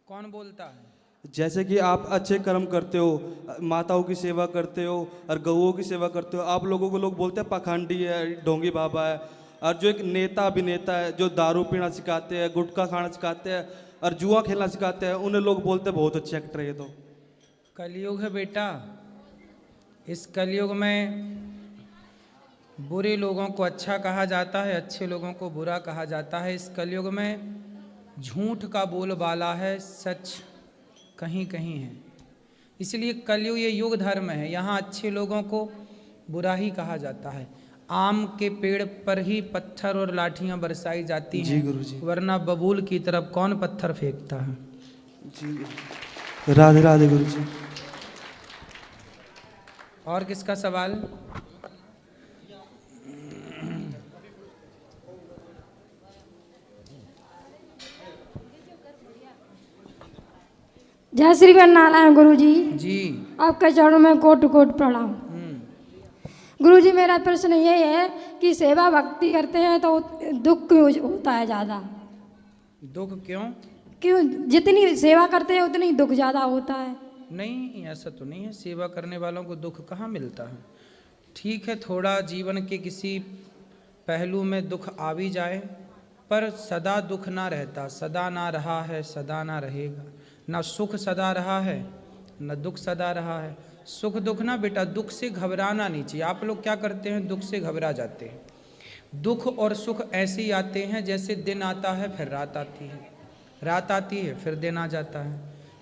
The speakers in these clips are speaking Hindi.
कौन बोलता है? जैसे कि आप अच्छे कर्म करते हो, माताओं की सेवा करते हो और गऊओं की सेवा करते हो, आप लोगों को लोग बोलते हैं पाखंडी है, ढोंगी बाबा है। और जो एक नेता अभिनेता है जो दारू पीना सिखाते हैं, गुटखा खाना सिखाते हैं और जुआ खेलना सिखाते हैं, उन्हें लोग बोलते हैं बहुत अच्छे एक्टर है ये। तो कलयुग है बेटा। इस कलयुग में बुरे लोगों को अच्छा कहा जाता है, अच्छे लोगों को बुरा कहा जाता है। इस कलयुग में झूठ का बोलबाला है, सच कहीं कहीं है। इसलिए कलयुग ये युग धर्म है, यहाँ अच्छे लोगों को बुरा ही कहा जाता है। आम के पेड़ पर ही पत्थर और लाठियां बरसाई जाती जी हैं, गुरुजी। वरना बबूल की तरफ कौन पत्थर फेंकता है। जी राधे राधे गुरुजी। और किसका सवाल? जय श्री नारायण गुरुजी। जी। आपके चरणों में कोट कोट प्रणाम। गुरुजी मेरा प्रश्न ये है कि सेवा भक्ति करते हैं तो दुख क्यों होता है ज़्यादा? दुख क्यों? क्यों जितनी सेवा करते हैं उतनी दुख ज़्यादा होता है? नहीं, ऐसा तो नहीं है। सेवा करने वालों को दुख कहाँ मिलता है। ठीक है, थोड़ा जीवन के किसी पहलू में दुख आ भी जाए, पर सदा दुख ना रहता। सदा ना रहा है, सदा ना रहेगा। ना सुख सदा रहा है, न दुख सदा रहा है। सुख दुख ना बेटा, दुख से घबराना नहीं चाहिए। आप लोग क्या करते हैं, दुख से घबरा जाते हैं। दुख और सुख ऐसे ही आते हैं जैसे दिन आता है फिर रात आती है, रात आती है फिर दिन आ जाता है।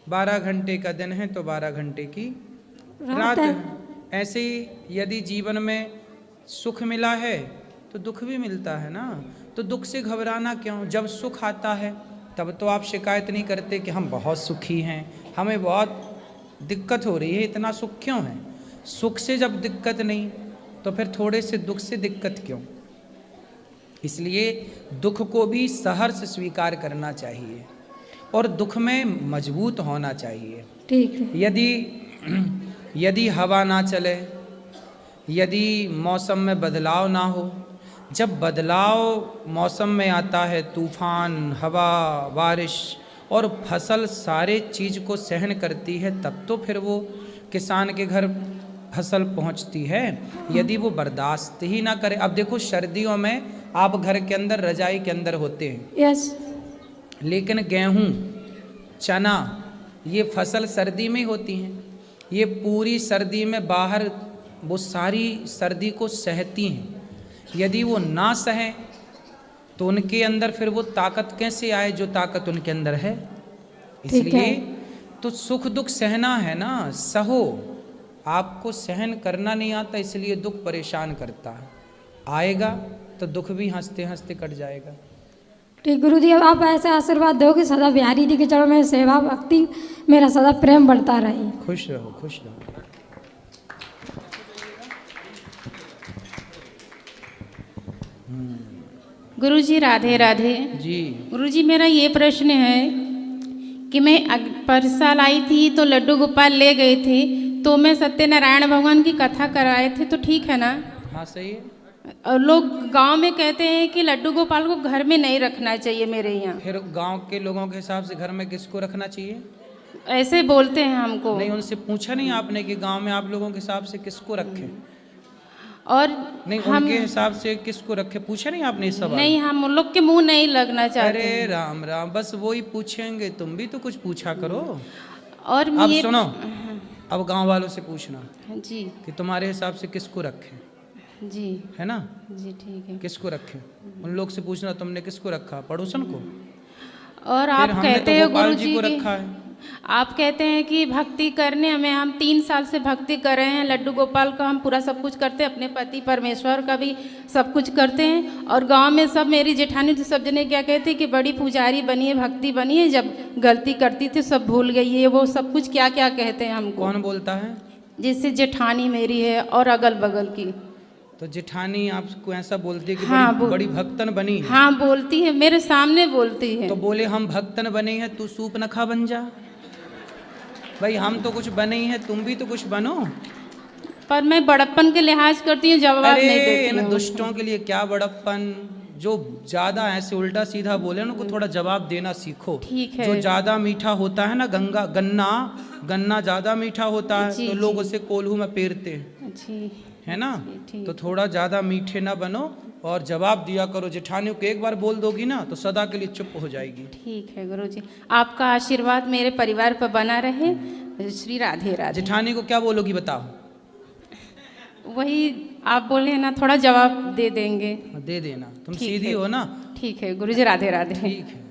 12 घंटे का दिन है तो 12 घंटे की रात है। ऐसे ही यदि जीवन में सुख मिला है तो दुख भी मिलता है ना। तो दुख से घबराना क्यों? जब सुख आता है तब तो आप शिकायत नहीं करते कि हम बहुत सुखी हैं, हमें बहुत दिक्कत हो रही है, इतना सुख क्यों है। सुख से जब दिक्कत नहीं तो फिर थोड़े से दुख से दिक्कत क्यों। इसलिए दुख को भी सहर्ष स्वीकार करना चाहिए और दुख में मजबूत होना चाहिए। ठीक है। यदि हवा ना चले, यदि मौसम में बदलाव ना हो, जब बदलाव मौसम में आता है, तूफान, हवा, बारिश और फसल सारे चीज़ को सहन करती है, तब तो फिर वो किसान के घर फसल पहुंचती है। यदि वो बर्दाश्त ही ना करे, अब देखो सर्दियों में आप घर के अंदर रजाई के अंदर होते हैं, यस, लेकिन गेहूं, चना ये फसल सर्दी में ही होती हैं। ये पूरी सर्दी में बाहर वो सारी सर्दी को सहती हैं। यदि वो ना सहें तो उनके अंदर फिर वो ताकत कैसे आए जो ताकत उनके अंदर है। इसलिए तो सुख दुख सहना है ना, सहो। आपको सहन करना नहीं आता, इसलिए दुख परेशान करता है। आएगा तो दुख भी हंसते हंसते कट जाएगा। ठीक गुरुजी, अब आप ऐसे आशीर्वाद दो कि सदा बिहारी जी के चरणों में सेवा भक्ति मेरा सदा प्रेम बढ़ता रहे। खुश रहो, खुश रहो। गुरुजी राधे राधे जी। गुरुजी मेरा ये प्रश्न है कि मैं पर साल आई थी तो लड्डू गोपाल ले गए थे, तो मैं सत्यनारायण भगवान की कथा कराए थे, तो ठीक है ना? हाँ सही है। और लोग गांव में कहते हैं कि लड्डू गोपाल को घर में नहीं रखना चाहिए मेरे यहाँ। फिर गांव के लोगों के हिसाब से घर में किसको रखना चाहिए? ऐसे बोलते हैं हमको। नहीं, उनसे पूछा नहीं आपने कि गांव में आप लोगों के हिसाब से किसको रखें? और नहीं, उनके हिसाब से किसको रखे पूछा नहीं आपने इस सवाल? नहीं, हम उन लोग के मुंह नहीं लगना चाहते। अरे राम राम, बस वो ही पूछेंगे, तुम भी तो कुछ पूछा करो। और अब सुनो, अब गांव वालों से पूछना जी कि तुम्हारे हिसाब से किसको रखें, जी, है ना? जी ठीक है। किसको रखें उन लोग से पूछना, तुमने किसको रखा? पड़ोसन को? और फिर आप हमने कहते तो हो गोपाल गुरु जी जी को की, रखा है। आप कहते हैं कि भक्ति करने हमें, हम 3 साल से भक्ति कर रहे हैं लड्डू गोपाल का, हम पूरा सब कुछ करते हैं, अपने पति परमेश्वर का भी सब कुछ करते हैं। और गांव में सब, मेरी जेठानी तो सब जने क्या कहते हैं कि बड़ी पुजारी बनी है, भक्ति बनी है, जब गलती करती थी सब भूल गई है, वो सब कुछ क्या क्या कहते हैं हमको। कौन बोलता है? जिससे जेठानी मेरी है और अगल बगल की। तो जेठानी आपको ऐसा बोलती है कि हाँ, बड़ी भक्तन बनी है? हाँ बोलती है, मेरे सामने बोलती है। तो बोले हम भक्तन बने हैं, तू सूप नखा बन जा। भाई हम तो कुछ बने ही हैं, तुम भी तो कुछ बनो। पर मैं बड़प्पन के लिहाज करती हूँ, जवाब नहीं देती इन हूँ। दुष्टों के लिए क्या बड़प्पन, जो ज़्यादा ऐसे उल्टा सीधा बोले उनको थोड़ा जवाब देना सीखो। ठीक है। जो ज़्यादा मीठा होता है ना, गन्ना ज़्यादा मीठा होता है जी, तो लोग जी। उसे कोल्हू में पेरते हैं, जी है ना। ठीक। तो थोड़ा ज़्यादा मीठे ना बनो और जवाब दिया करो। जेठानियों को एक बार बोल दोगी ना तो सदा के लिए चुप हो जाएगी। ठीक है गुरुजी, आपका आशीर्वाद मेरे परिवार पर बना रहे। श्री राधे राधे। जेठानी को क्या बोलोगी बताओ? वही आप बोले हैं ना, थोड़ा जवाब दे देंगे। दे देना, तुम ठीक सीधी है। हो ना। ठीक है गुरुजी, राधे राधे। ठीक है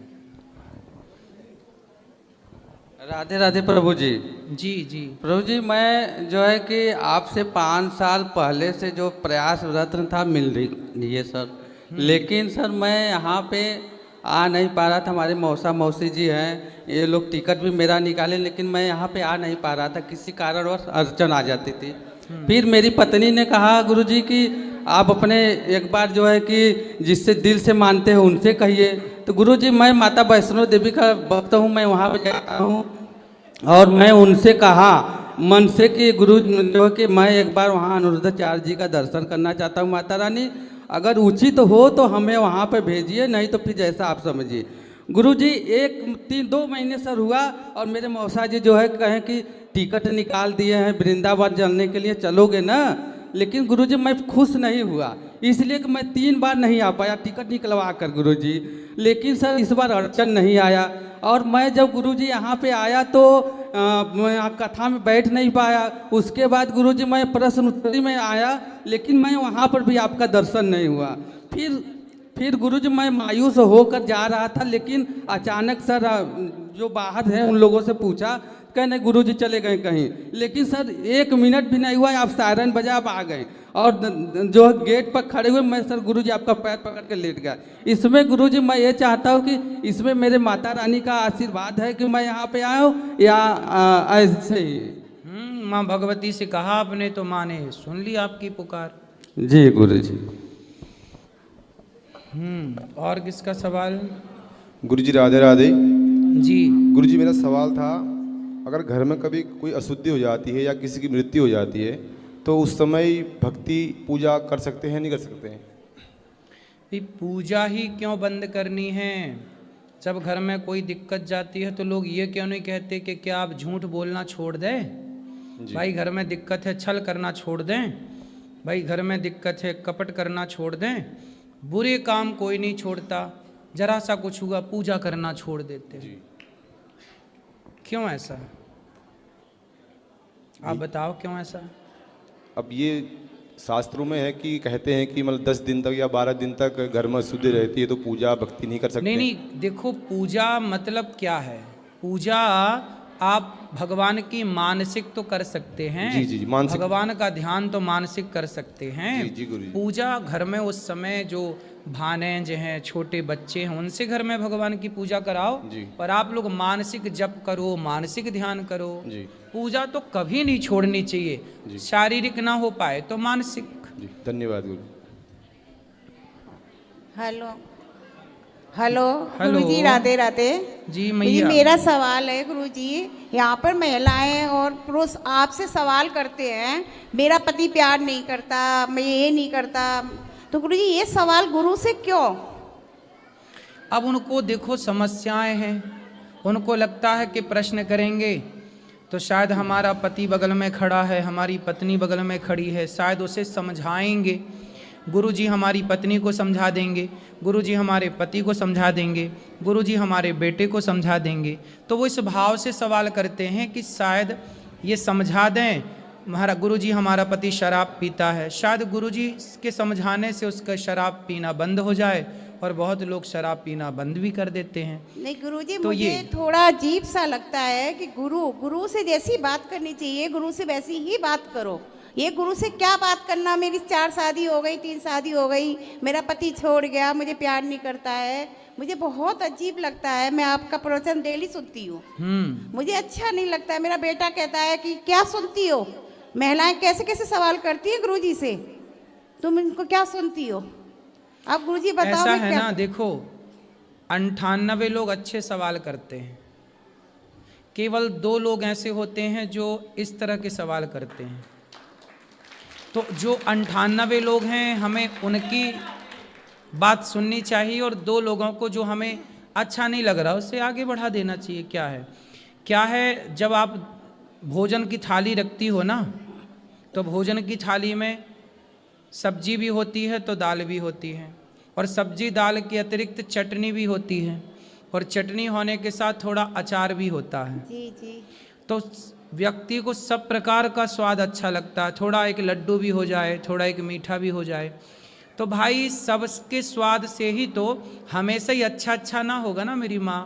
राधे राधे प्रभु जी। जी जी। प्रभु जी, मैं जो है कि आपसे 5 साल पहले से जो प्रयासरत था मिल रही है सर, लेकिन सर मैं यहाँ पे आ नहीं पा रहा था। हमारे मौसा मौसी जी हैं, ये लोग टिकट भी मेरा निकाले, लेकिन मैं यहाँ पे आ नहीं पा रहा था, किसी कारणवश अड़चन आ जाती थी। फिर मेरी पत्नी ने कहा गुरुजी कि आप अपने एक बार जो है कि जिससे दिल से मानते हो उनसे कहिए। तो गुरुजी, मैं माता वैष्णो देवी का भक्त हूँ, मैं वहाँ पे जाता हूँ और मैं उनसे कहा मन से कि गुरु जो है कि मैं एक बार वहाँ अनुरुद्धाचार्य जी का दर्शन करना चाहता हूँ। माता रानी अगर उचित हो तो हमें वहाँ पे भेजिए, नहीं तो फिर जैसा आप समझिए। गुरुजी, 2 महीने सर हुआ और मेरे मौसा जी जो है कहें कि टिकट निकाल दिए हैं वृंदावन चलने के लिए, चलोगे ना। लेकिन गुरुजी मैं खुश नहीं हुआ, इसलिए कि मैं 3 बार नहीं आ पाया टिकट निकलवा कर गुरुजी। लेकिन सर इस बार अड़चन नहीं आया, और मैं जब गुरुजी यहाँ पे आया तो मैं कथा में बैठ नहीं पाया। उसके बाद गुरुजी मैं प्रश्न उत्तरी में आया, लेकिन मैं वहाँ पर भी आपका दर्शन नहीं हुआ। फिर गुरुजी मैं मायूस होकर जा रहा था, लेकिन अचानक सर जो बाहर है उन लोगों से पूछा, कहने गुरुजी चले गए कहीं। लेकिन सर 1 मिनट भी नहीं हुआ, आप सायरन बजा आप आ गए, और जो गेट पर खड़े हुए मैं सर गुरुजी आपका पैर पकड़ के लेट गया। इसमें गुरुजी मैं ये चाहता हूँ कि इसमें मेरे माता रानी का आशीर्वाद है कि मैं यहाँ पे आया हूँ, या ऐसे ही? माँ भगवती से कहा आपने तो माँ ने सुन ली आपकी पुकार। जी गुरुजी। और किसका सवाल? गुरुजी राधे राधे। जी गुरुजी, मेरा सवाल था, अगर घर में कभी कोई अशुद्धि हो जाती है या किसी की मृत्यु हो जाती है तो उस समय भक्ति पूजा कर सकते हैं, नहीं कर सकते हैं? ये पूजा ही क्यों बंद करनी है? जब घर में कोई दिक्कत जाती है तो लोग ये क्यों नहीं कहते कि क्या आप झूठ बोलना छोड़ दें? भाई घर में दिक्कत है, छल करना छोड़ दें। भाई घर में दिक्कत है, कपट करना छोड़ दें। बुरे काम कोई नहीं छोड़ता, जरा सा कुछ हुआ पूजा करना छोड़ देते। क्यों ऐसा? आप बताओ क्यों ऐसा? अब ये शास्त्रों में है कि कहते हैं कि मतलब 10 दिन तक या 12 दिन तक घर में शुद्धि रहती है तो पूजा भक्ति नहीं कर सकते। नहीं नहीं, देखो पूजा मतलब क्या है? पूजा आप भगवान की मानसिक तो कर सकते हैं। जी जी जी, मानसिक। भगवान का ध्यान तो मानसिक कर सकते हैं। जी जी गुरुजी। पूजा घर में उस समय जो भानेज हैं, छोटे बच्चे हैं, उनसे घर में भगवान की पूजा कराओ। जी। पर आप लोग मानसिक जप करो, मानसिक ध्यान करो। जी। पूजा तो कभी नहीं छोड़नी चाहिए, जी। शारीरिक ना हो पाए तो मानसिक। जी धन्यवाद गुरु। Hello hello hello. गुरुजी राधे राधे। जी गुरुजी, मैया। मेरा सवाल है गुरुजी, यहाँ पर महिलाएं और पुरुष आपसे सवाल करते हैं, मेरा पति प्यार नहीं करता, मैं ये नहीं करता, तो गुरुजी ये सवाल गुरु से क्यों? अब उनको देखो समस्याएं हैं, उनको लगता है कि प्रश्न करेंगे तो शायद हमारा पति बगल में खड़ा है, हमारी पत्नी बगल में खड़ी है, शायद उसे समझाएंगे। गुरुजी हमारी पत्नी को समझा देंगे, गुरुजी हमारे पति को समझा देंगे, गुरुजी हमारे बेटे को समझा देंगे। तो वो इस भाव से सवाल करते हैं कि शायद ये समझा दें, हमारा गुरुजी हमारा पति शराब पीता है, शायद गुरुजी के समझाने से उसका शराब पीना बंद हो जाए, और बहुत लोग शराब पीना बंद भी कर देते हैं। नहीं गुरुजी, तो मुझे ये थोड़ा अजीब सा लगता है कि गुरु से जैसी बात करनी चाहिए गुरु से वैसी ही बात करो। ये गुरु से क्या बात करना, मेरी 4 शादी हो गई, 3 शादी हो गई, मेरा पति छोड़ गया, मुझे प्यार नहीं करता है, मुझे बहुत अजीब लगता है। मैं आपका प्रवचन डेली सुनती हूँ, मुझे अच्छा नहीं लगता है। मेरा बेटा कहता है कि क्या सुनती हो, महिलाएं कैसे कैसे सवाल करती हैं गुरुजी से, तुम इनको क्या सुनती हो? आप गुरुजी बताओ। ऐसा मैं है क्या? ना, देखो 98 लोग अच्छे सवाल करते हैं, केवल 2 लोग ऐसे होते हैं जो इस तरह के सवाल करते हैं। तो जो 98 लोग हैं, हमें उनकी बात सुननी चाहिए और दो लोगों को जो हमें अच्छा नहीं लग रहा उससे आगे बढ़ा देना चाहिए। क्या है जब आप भोजन की थाली रखती हो ना, तो भोजन की थाली में सब्जी भी होती है तो दाल भी होती है, और सब्जी दाल के अतिरिक्त चटनी भी होती है, और चटनी होने के साथ थोड़ा अचार भी होता है। जी जी। तो व्यक्ति को सब प्रकार का स्वाद अच्छा लगता है, थोड़ा एक लड्डू भी हो जाए, थोड़ा एक मीठा भी हो जाए, तो भाई सबके स्वाद से ही तो हमेशा ही अच्छा अच्छा ना होगा ना मेरी माँ।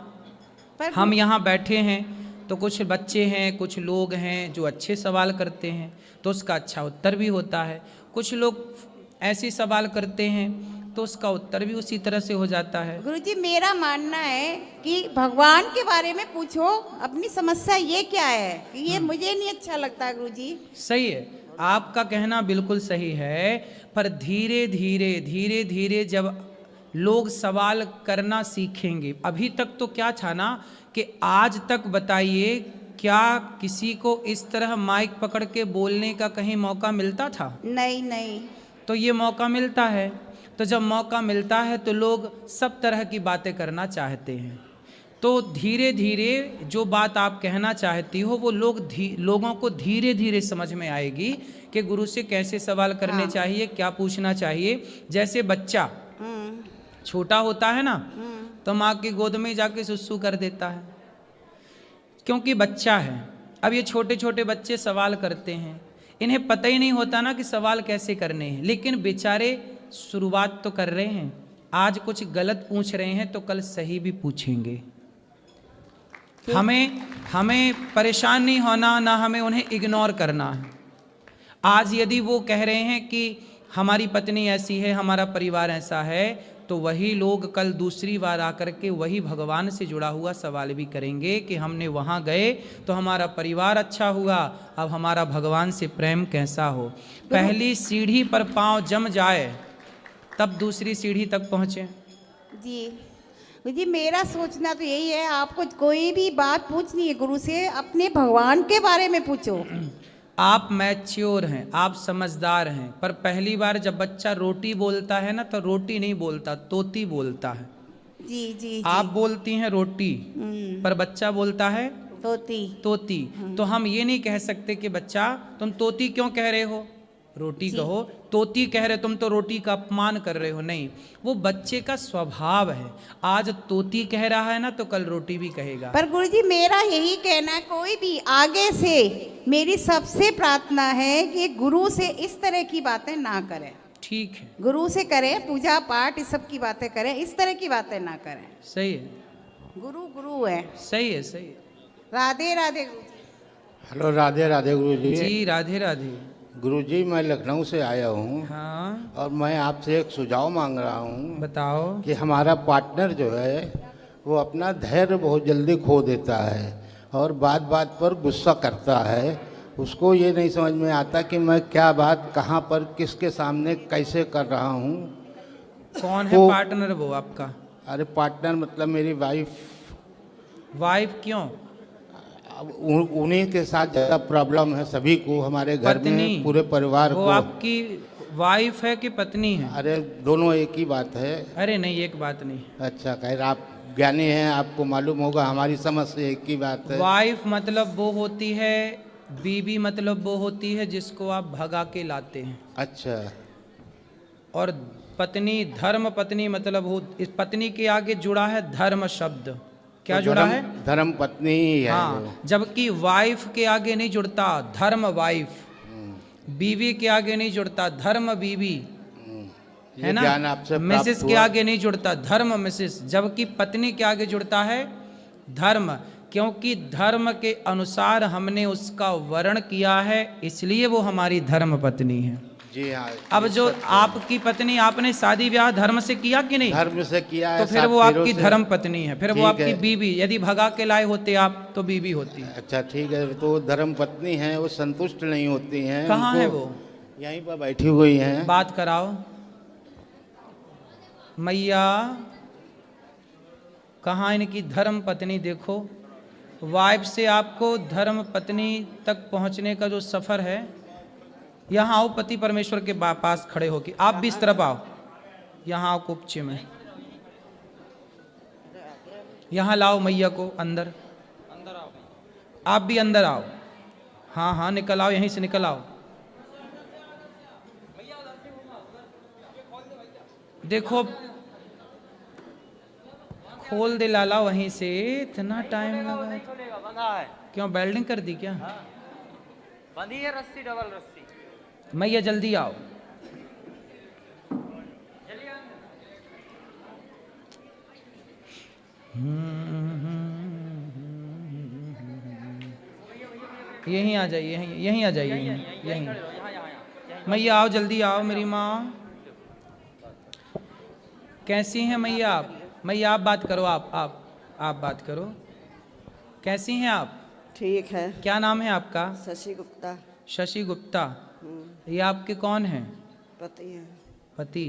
पर हम यहाँ बैठे हैं तो कुछ बच्चे हैं, कुछ लोग हैं जो अच्छे सवाल करते हैं तो उसका अच्छा उत्तर भी होता है, कुछ लोग ऐसे सवाल करते हैं तो उसका उत्तर भी उसी तरह से हो जाता है। गुरुजी मेरा मानना है कि भगवान के बारे में पूछो, अपनी समस्या ये क्या है, ये मुझे नहीं अच्छा लगता गुरुजी। सही है, आपका कहना बिल्कुल सही है, पर धीरे धीरे जब लोग सवाल करना सीखेंगे, अभी तक तो क्या था ना कि आज तक बताइए क्या किसी को इस तरह माइक पकड़ के बोलने का कहीं मौका मिलता था? नहीं नहीं। तो ये मौका मिलता है, तो जब मौका मिलता है तो लोग सब तरह की बातें करना चाहते हैं। तो धीरे धीरे जो बात आप कहना चाहती हो वो लोगों को धीरे धीरे समझ में आएगी कि गुरु से कैसे सवाल करने चाहिए, क्या पूछना चाहिए। जैसे बच्चा छोटा होता है ना तो माँ की गोद में जाके सुसु कर देता है, क्योंकि बच्चा है। अब ये छोटे छोटे बच्चे सवाल करते हैं, इन्हें पता ही नहीं होता ना कि सवाल कैसे करने हैं, लेकिन बेचारे शुरुआत तो कर रहे हैं। आज कुछ गलत पूछ रहे हैं तो कल सही भी पूछेंगे। हमें परेशान नहीं होना, ना हमें उन्हें इग्नोर करना है। आज यदि वो कह रहे हैं कि हमारी पत्नी ऐसी है, हमारा परिवार ऐसा है, तो वही लोग कल दूसरी बार आकर के वही भगवान से जुड़ा हुआ सवाल भी करेंगे कि हमने वहाँ गए तो हमारा परिवार अच्छा हुआ, अब हमारा भगवान से प्रेम कैसा हो। पहली सीढ़ी पर पांव जम जाए तब दूसरी सीढ़ी तक पहुँचे। जी मेरा सोचना तो यही है, आपको कोई भी बात पूछनी है गुरु से, अपने भगवान के बारे में पूछो। आप मैच्योर हैं, आप समझदार हैं, पर पहली बार जब बच्चा रोटी बोलता है ना तो रोटी नहीं बोलता, तोती बोलता है। जी। आप बोलती हैं रोटी, पर बच्चा बोलता है तोती। तो हम ये नहीं कह सकते कि बच्चा तुम तोती क्यों कह रहे हो, रोटी कहो। तोती कह रहे तुम तो रोटी का अपमान कर रहे हो, नहीं, वो बच्चे का स्वभाव है। आज तोती कह रहा है ना तो कल रोटी भी कहेगा। पर गुरुजी मेरा यही कहना है, कोई भी आगे से मेरी सबसे प्रार्थना है कि गुरु से इस तरह की बातें ना करें। ठीक है, गुरु से करें, पूजा पाठ इस सब की बातें करें, इस तरह की बातें ना करें। सही है, गुरु है। सही है, सही है। राधे राधे गुरु। हेलो, राधे राधे गुरुजी। जी राधे राधे। गुरुजी मैं लखनऊ से आया हूँ। हाँ, और मैं आपसे एक सुझाव मांग रहा हूँ। बताओ। कि हमारा पार्टनर जो है वो अपना धैर्य बहुत जल्दी खो देता है और बात बात पर गुस्सा करता है। उसको ये नहीं समझ में आता कि मैं क्या बात कहाँ पर किसके सामने कैसे कर रहा हूँ। कौन है पार्टनर वो आपका? अरे पार्टनर मतलब मेरी वाइफ। वाइफ क्यों? उन्हीं के साथ ज़्यादा प्रॉब्लम है सभी को, हमारे घर में पूरे परिवार को। वो आपकी वाइफ है कि पत्नी है? अरे दोनों एक ही बात है। अरे नहीं, एक बात नहीं। अच्छा, खैर आप ज्ञानी हैं, आपको मालूम होगा, हमारी समझ से एक ही बात है। वाइफ मतलब वो होती है, बीवी मतलब वो होती है जिसको आप भगा के लाते हैं। अच्छा। और पत्नी, धर्म पत्नी मतलब हो, इस पत्नी के आगे जुड़ा है धर्म शब्द। क्या तो जुड़ा है? धर्म पत्नी ही है। हाँ, जबकि वाइफ के आगे नहीं जुड़ता धर्म वाइफ, बीवी के आगे नहीं जुड़ता धर्म बीवी, है ना। मिसेस के आगे नहीं जुड़ता धर्म मिसेस, जबकि पत्नी के आगे जुड़ता है धर्म, क्योंकि धर्म के अनुसार हमने उसका वर्ण किया है, इसलिए वो हमारी धर्म पत्नी है। जी हाँ। अब जो आपकी पत्नी, आपने शादी ब्याह धर्म से किया कि नहीं? धर्म से किया है, तो फिर वो आपकी धर्म पत्नी है, फिर वो आपकी बीवी। यदि भगा के लाए होते आप तो बीवी होती। अच्छा ठीक है, तो धर्म पत्नी है, वो संतुष्ट नहीं होती हैं। कहाँ है वो? यहीं पर बैठी हुई हैं। बात कराओ। मैया, कहाँ इनकी धर्म पत्नी? देखो, वाइफ से आपको धर्म पत्नी तक पहुँचने का जो सफ़र है, यहाँ आओ, पति परमेश्वर के पास खड़े होके। आप भी इस तरफ आओ, यहाँ आओ कुपचे में, यहाँ लाओ मैया को अंदर, आप भी अंदर आओ। हाँ हाँ निकल आओ, यहीं से निकल आओ। देखो खोल दे लाला वहीं से, इतना टाइम लगा क्यों? बेल्डिंग कर दी क्या? बंधी है रस्सी, डबल रस्सी। मैया जल्दी आओ। यहीं आ जाइए, यहीं आ जाइए, यहीं। मैया आओ, जल्दी आओ मेरी माँ। कैसी हैं मैया आप? मैया आप बात करो, आप बात करो। कैसी हैं आप? ठीक है। क्या नाम है आपका? शशि गुप्ता। शशि गुप्ता। ये आपके कौन हैं? पति हैं। पति।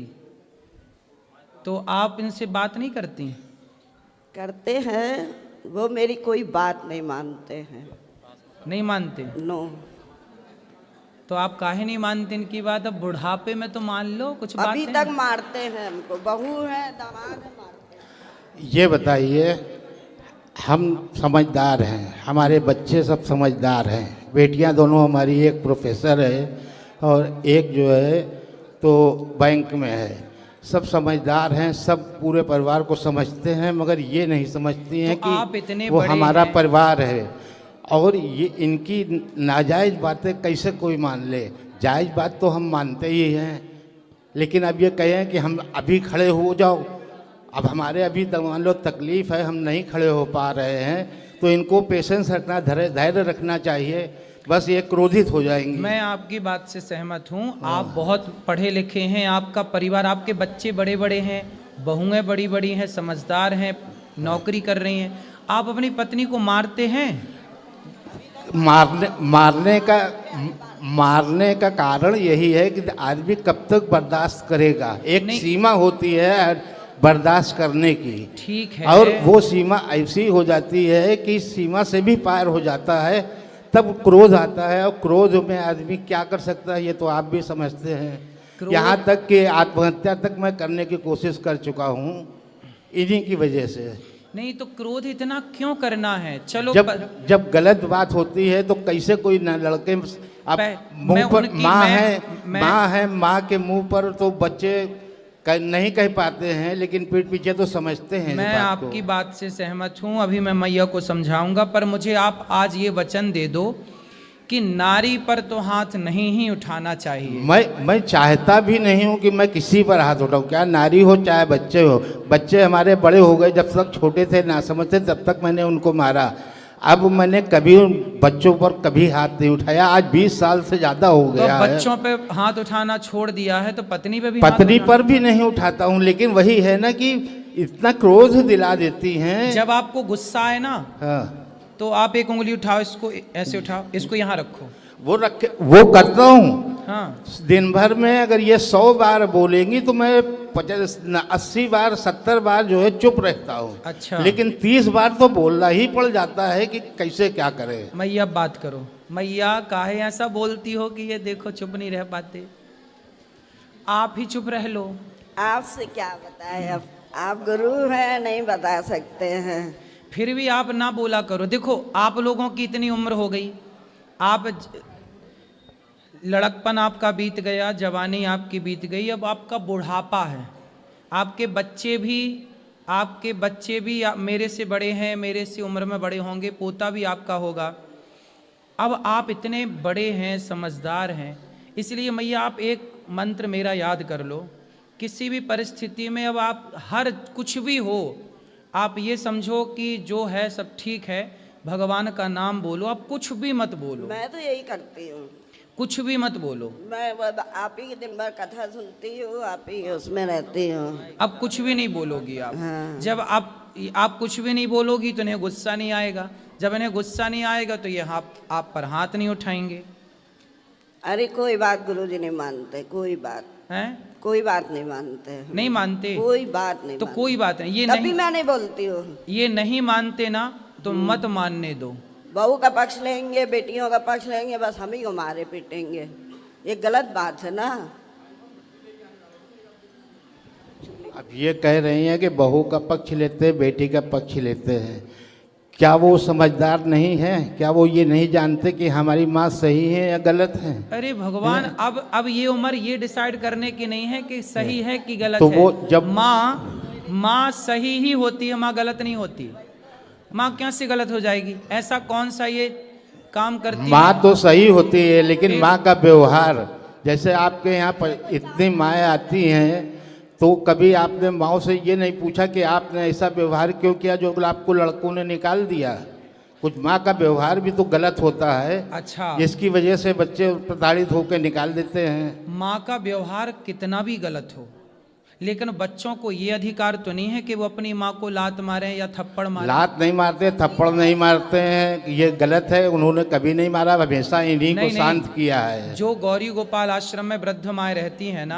तो आप इनसे बात नहीं करती? करते हैं, वो मेरी कोई बात नहीं मानते हैं। नहीं मानते? नो। तो आप काहे नहीं मानते इनकी बात? अब बुढ़ापे में तो मान लो कुछ बात अभी तक मारते हैं हमको, बहू है दामाद है, मारते हैं। ये बताइए, हम समझदार हैं, हमारे बच्चे सब समझदार हैं, बेटियां दोनों हमारी, एक प्रोफेसर है और एक जो है तो बैंक में है। सब समझदार हैं, सब पूरे परिवार को समझते हैं, मगर ये नहीं समझती हैं तो आप इतने कि वो बड़े हमारा हैं। परिवार है। और ये इनकी नाजायज़ बातें कैसे कोई मान ले? जायज़ बात तो हम मानते ही हैं, लेकिन अब ये कहें कि हम अभी खड़े हो जाओ, अब हमारे अभी मान लो तकलीफ़ है, हम नहीं खड़े हो पा रहे हैं, तो इनको पेशेंस रखना, धैर्य रखना चाहिए, बस ये क्रोधित हो जाएंगे। मैं आपकी बात से सहमत हूँ। आप बहुत पढ़े लिखे हैं, आपका परिवार, आपके बच्चे बड़े बड़े हैं, बहुएं बड़ी बड़ी हैं, समझदार हैं, नौकरी कर रही हैं। आप अपनी पत्नी को मारते हैं? मारने का कारण यही है कि आदमी कब तक बर्दाश्त करेगा। एक सीमा होती है बर्दाश्त करने की, ठीक है, और वो सीमा ऐसी हो जाती है कि सीमा से भी पार हो जाता है, तब क्रोध आता है, और क्रोध में आदमी क्या कर सकता है ये तो आप भी समझते हैं। यहाँ तक कि आत्महत्या तक मैं करने की कोशिश कर चुका हूँ इन्हीं की वजह से। नहीं तो क्रोध इतना क्यों करना है? चलो जब गलत बात होती है तो कैसे कोई न लड़के आप मुंह पर माँ है, माँ के मुंह पर तो बच्चे नहीं कह पाते हैं, लेकिन पीठ पीछे तो समझते हैं। मैं आपकी बात से सहमत हूँ, अभी मैं मैया को समझाऊंगा, पर मुझे आप आज ये वचन दे दो कि नारी पर तो हाथ नहीं ही उठाना चाहिए। मैं चाहता भी नहीं हूँ कि मैं किसी पर हाथ उठाऊँ, क्या नारी हो चाहे बच्चे हो। बच्चे हमारे बड़े हो गए, जब तक छोटे थे ना समझते तब तक मैंने उनको मारा। अब मैंने कभी उन बच्चों पर कभी हाथ नहीं उठाया, आज 20 साल से ज़्यादा हो गया है। बच्चों पे हाथ उठाना छोड़ दिया है तो पत्नी पे भी? पत्नी पर भी नहीं उठाता हूँ, लेकिन वही है ना कि इतना क्रोध दिला देती हैं। जब आपको गुस्सा आए ना, हाँ, तो आप एक उंगली उठाओ, इसको ऐसे उठाओ, इसको यहाँ रखो। वो करता हूँ। हाँ। दिन भर में अगर ये 100 बार बोलेंगी तो मैं 80 बार 70 बार जो है चुप रहता हूँ। अच्छा। लेकिन 30 बार तो बोलना ही पड़ जाता है कि कैसे क्या करे। मैया बात करो। मैया काहे ऐसा बोलती हो कि ये देखो चुप नहीं रह पाते? आप ही चुप रह लो। आपसे क्या बताए, अब आप गुरु हैं, नहीं बता सकते हैं। फिर भी आप ना बोला करो। देखो आप लोगों की इतनी उम्र हो गई, आप लड़कपन आपका बीत गया, जवानी आपकी बीत गई, अब आपका बुढ़ापा है। आपके बच्चे भी मेरे से बड़े हैं, मेरे से उम्र में बड़े होंगे, पोता भी आपका होगा। अब आप इतने बड़े हैं, समझदार हैं, इसलिए मैया आप एक मंत्र मेरा याद कर लो। किसी भी परिस्थिति में अब आप हर कुछ भी हो, आप ये समझो कि जो है सब ठीक है, भगवान का नाम बोलो, आप कुछ भी मत बोलो। मैं तो यही करती हूँ, कुछ भी मत बोलो। मैं आप ही दिन भर कथा सुनती हूँ, आप ही उसमें रहती हूँ। अब कुछ भी नहीं बोलोगी आप। हाँ। जब आप कुछ भी नहीं बोलोगी तो इन्हें गुस्सा नहीं आएगा, जब इन्हें गुस्सा नहीं आएगा तो ये आप पर हाथ नहीं उठाएंगे। अरे कोई बात गुरुजी नहीं मानते, कोई बात है, कोई बात नहीं मानते। नहीं मानते? कोई बात नहीं तो मानते। कोई बात नहीं, ये तभी नहीं, मैं नहीं बोलती हूँ। ये नहीं मानते ना तो मत मानने दो। बहू का पक्ष लेंगे, बेटियों का पक्ष लेंगे, बस हम ही को मारे पीटेंगे, ये गलत बात है ना। अब ये कह रही हैं कि बहू का पक्ष लेते हैं, बेटी का पक्ष लेते हैं। क्या वो समझदार नहीं है? क्या वो ये नहीं जानते कि हमारी माँ सही है या गलत है? अरे भगवान, अब ये उम्र ये डिसाइड करने की नहीं है कि सही है कि गलत तो है। वो जब माँ सही ही होती है, माँ गलत नहीं होती। माँ कैसे गलत हो जाएगी? ऐसा कौन सा ये काम करती है? माँ तो सही होती है, लेकिन माँ का व्यवहार, जैसे आपके यहाँ पर इतनी माएँ आती हैं, तो कभी आपने माँ से ये नहीं पूछा कि आपने ऐसा व्यवहार क्यों किया जो आपको लड़कों ने निकाल दिया? कुछ माँ का व्यवहार भी तो गलत होता है। अच्छा, जिसकी वजह से बच्चे प्रताड़ित होकर निकाल देते हैं। माँ का व्यवहार कितना भी गलत हो, लेकिन बच्चों को ये अधिकार तो नहीं है कि वो अपनी माँ को लात मारें या थप्पड़ मारें। लात नहीं मारते, थप्पड़ नहीं मारते हैं, ये गलत है। उन्होंने कभी नहीं मारा, हमेशा इन्हीं को शांत किया है। जो गौरी गोपाल आश्रम में वृद्ध माएँ रहती हैं ना,